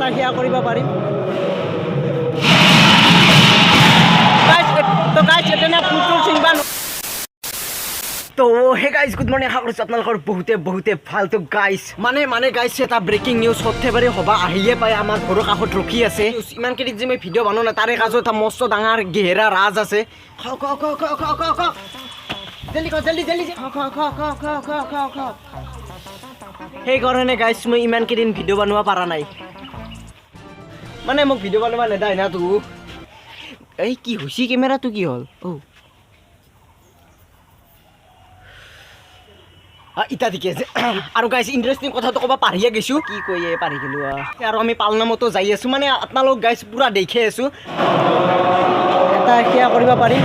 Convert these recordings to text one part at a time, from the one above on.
এটা সেয়া কৰিব পাৰিম। তো গাইজ এতিয়া ফুলটোৰ চিনবা তো হে গাইজ গুড মৰ্নিং, আশা কৰিছোঁ আপোনালোকৰ বহুতে ভাল। তো গাইজ মানে গাইজ এটা ব্ৰেকিং নিউজ সৰ্থেবাৰী সভা আহিয়ে পাই আমাৰ ঘৰৰ কাষত ৰখি আছে। ইমান কেইদিন যে মই ভিডিঅ' বনাওঁ না, তাৰে কাজত এটা মস্ত ডাঙৰ গেহেৰা ৰাজ আছে। সেইকাৰণে গাইজ মই ইমান কেইদিন ভিডিঅ' বনাব পৰা নাই, মানে মোক ভিডিঅ' বনাব নেদায় না। তো এই কি হৈছে, কেমেৰাটো কি হ'ল? ইটা ঠিকে আছে। আৰু গাইজ ইণ্টাৰেষ্টিং কথাটো ক'ব পাৰিয়ে গৈছোঁ, কি কৈ পাৰি গ'লোঁ। আৰু আমি পালনামতো যাই আছোঁ, মানে আপোনালোক গাইজ পূৰা দেখি আছোঁ। এটা সেয়া কৰিব পাৰিম।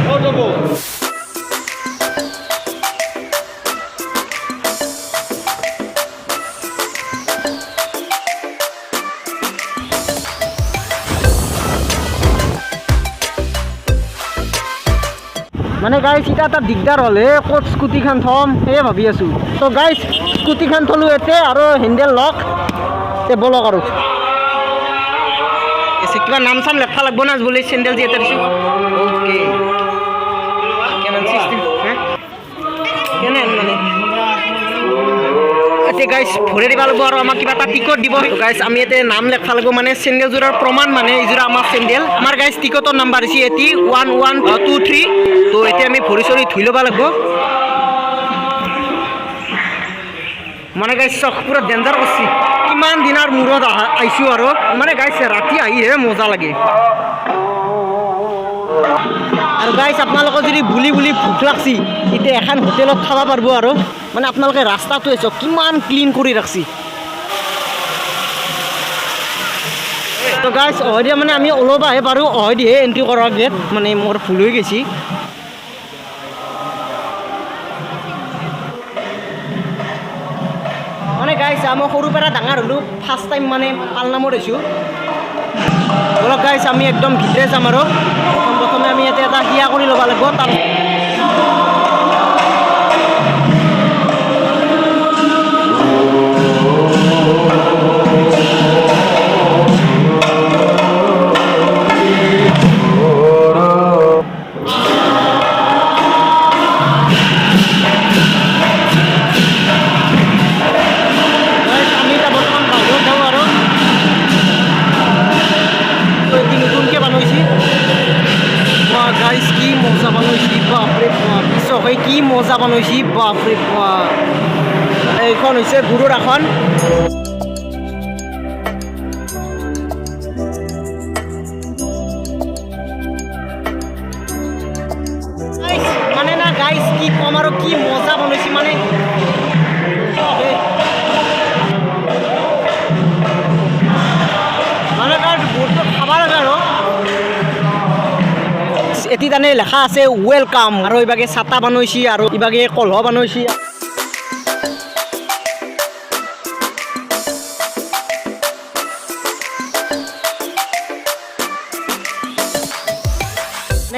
মানে গাইজ এতিয়া এটা দিগদাৰ হ'ল, ক'ত স্কুটিখন থ'ম সেয়ে ভাবি আছোঁ। তো গাইজ স্কুটিখন থলোঁ ইয়াতে, আৰু হেণ্ডেল লক বলক। আৰু কিবা নাম চাম লেখা লাগব না বুলি চেণ্ডেল যিহেতু দিছোঁ। অ'কে কেনেন চিষ্টেম কেনেন মানে এতিয়া গাইজ ভৰি দিব লাগিব, আৰু আমাক কিবা এটা টিকট দিব। গাইজ আমি ইয়াতে নাম লেখা লাগিব, মানে চেণ্ডেলযোৰৰ প্ৰমাণ, মানে এইযোৰা আমাৰ চেণ্ডেল। আমাৰ গাইজ টিকটৰ নাম্বাৰ দিছে 811123। তো এতিয়া আমি ভৰি চৰি ধুই ল'ব লাগিব। মানে গাইজ চখ পুৰা ডেঞ্জাৰ কৰিছে, কিমান দিনৰ মূৰত আহিছোঁ। আৰু মানে গাইজ ৰাতি আহিহে মজা লাগে। আৰু গাইজ আপোনালোকৰ যদি বুলি ভোক লাগছি, এতিয়া এখন হোটেলত খাব পাৰিব। আৰু মানে আপোনালোকে ৰাস্তাটো চাওক কিমান ক্লিন কৰি ৰাখছি। তো গাইজ অহৈ দিয়ে মানে আমি ওলাবহে পাৰোঁ, অহৈ দিহে এণ্ট্ৰি কৰা গেট, মানে মোৰ ভুল হৈ গৈছে। মানে গাইজ মই সৰুৰ পৰা ডাঙৰ হ'লোঁ, ফাৰ্ষ্ট টাইম মানে পালনামত আহিছোঁ। বলক গাইজ আমি একদম ভিতৰে যাম। আৰু প্ৰথমে আমি ইয়াতে এটা সেয়া কৰি ল'ব লাগিব। তাত কি মজা বনাইছি, বাপৰে বাপ। এইখন হৈছে গুৰুৰ আসন। মানে না গাইজ কি কম, আৰু কি মজা বনাইছি, মানে মানে তাৰ বস্তু খাব লাগে। আৰু এটি তানে লেখা আছে ৱেলকাম, আৰু এইভাগে ছাতা বনাইছি, আৰু ইভাগে কলহ বনাইছি।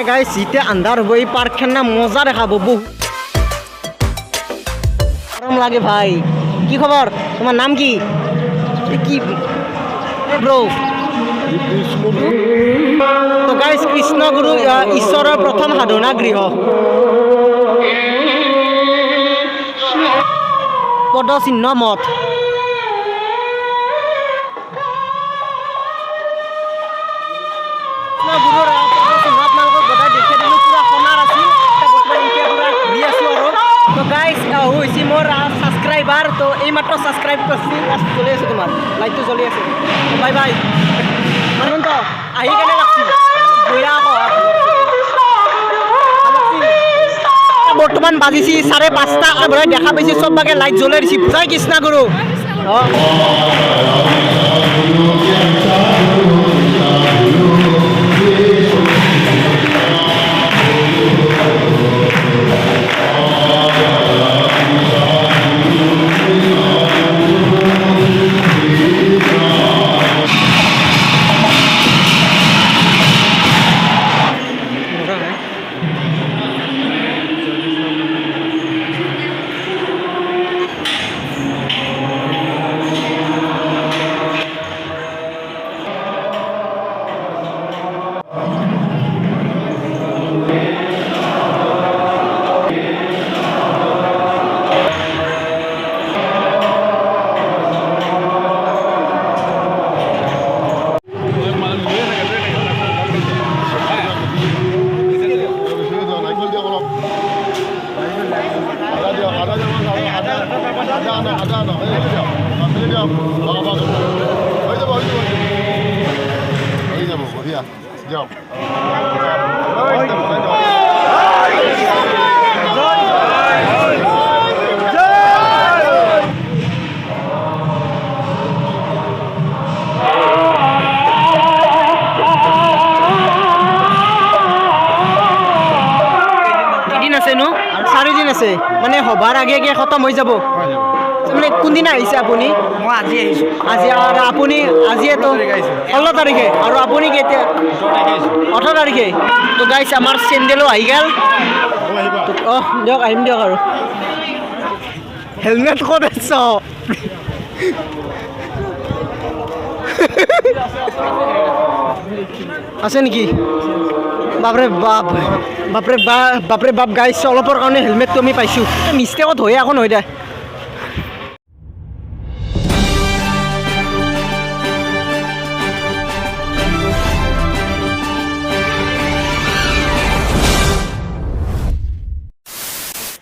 গাইজ যেতিয়া আন্ধাৰ হ'ব, এই পাৰ্কখন না মজা দেখাব, বহুত গৰম লাগে ভাই। কি খবৰ, তোমাৰ নাম কি? কি ব্ৰ? তো গাইজ কৃষ্ণ গুৰু ঈশ্বৰৰ প্ৰথম সাধনা গৃহ, পদচিহ্ন মঠ। গুৰুৰ পদচিহ্ন আপোনালোকক গোটাই দেখাই দিলোঁ, পূৰা সোণাৰ আছিল। বৰ্তমান এতিয়া পূৰা ঘূৰি আছোঁ। আৰু তো গাইজ হৈছে মোৰ ছাবস্ক্ৰাইবাৰ, তো এইমাত্ৰ ছাবস্ক্ৰাইব কৰিছিল। চলি আছে, তোমাৰ লাইটটো জ্বলি আছে। বাই বাই আনন্দ, আহি কেনে লাগছি বঢ়িয়া। বৰ্তমান বাজিছি 5:30, দেখা পাইছি চব বাগে লাইট জ্বলাই দিছি। জয় কৃষ্ণ গুৰু। যাওক কেইদিন আছে নো আৰু 4 দিন আছে মানে সভাৰ আগে আগে খতম হৈ যাব মানে কোনদিনা আহিছে আপুনি মই আজি আহিছোঁ আজি আৰু আপুনি আজিয়েতো 16 তাৰিখে আৰু আপুনি কেতিয়া 18 তাৰিখে তো গাইছ আমাৰ চেণ্ডেলো আহি গ'ল দিয়ক আহিম দিয়ক আৰু হেলমেট ক'ত আছ আছে নেকি বাপৰে বাপ বাপৰে বাপ গাইছ অলপৰ কাৰণে হেলমেটটো আমি পাইছোঁ মিষ্টেকত হৈ আকৌ নহয় দে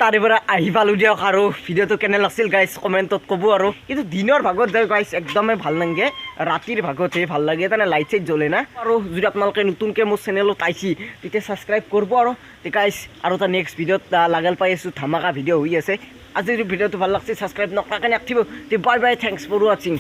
তাৰে পৰা আহি পালোঁ দিয়ক আৰু ভিডিঅ'টো কেনে লাগিছিল গাইছ কমেণ্টত ক'ব আৰু কিন্তু দিনৰ ভাগত যায় গাইছ একদমেই ভাল নালাগে ৰাতিৰ ভাগতহে ভাল লাগে তাৰমানে লাইট চাইট জ্বলে না আৰু যদি আপোনালোকে নতুনকৈ মোৰ চেনেলত আহিছে তেতিয়া ছাবস্ক্ৰাইব কৰিব আৰু গাইছ আৰু এটা নেক্সট ভিডিঅ'ত লাগাল পাই আছোঁ ধামাকা ভিডিঅ' হৈ আছে আজি যদি ভিডিঅ'টো ভাল লাগিছে ছাবস্ক্ৰাইব নকৰাকৈ নাথাকিব তে বাই বাই থেংকছ ফৰ ৱাচিং